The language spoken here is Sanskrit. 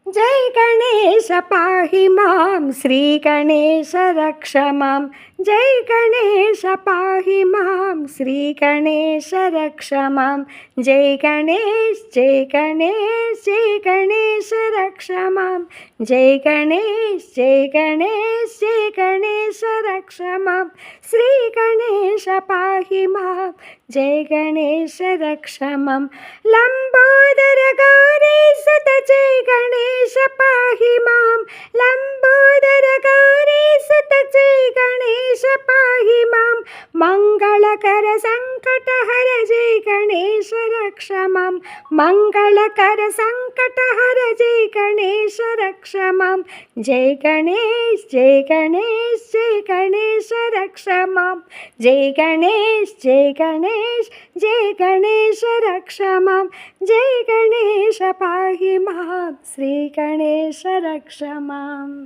जय गणेश पाहि मां, श्री गणेश रक्ष मां। जय गणेश पाहि मां, श्री गणेश रक्ष मां। जय गणेश जय गणेश जय गणेश रक्ष मां। जय गणेश जय गणेश जय गणेश रक्ष मां। श्री गणेश पाहि मां, जय गणेश रक्ष मां। लंबोदर गौरी सुत जय गणेश पाहि मां। लंबोदर गौरी सुत जय गणेश पाहि मां। मंगलकर संकट हर जय गणेश रक्ष मां। मंगलकर संकट हर जय गणेश रक्ष मां। जय गणेश जय गणेश जय गणेश रक्ष मां। जय गणेश जय गणेश जय गणेश रक्ष मां। जय गणेश पाहि मां, श्री गणेश रक्ष मां।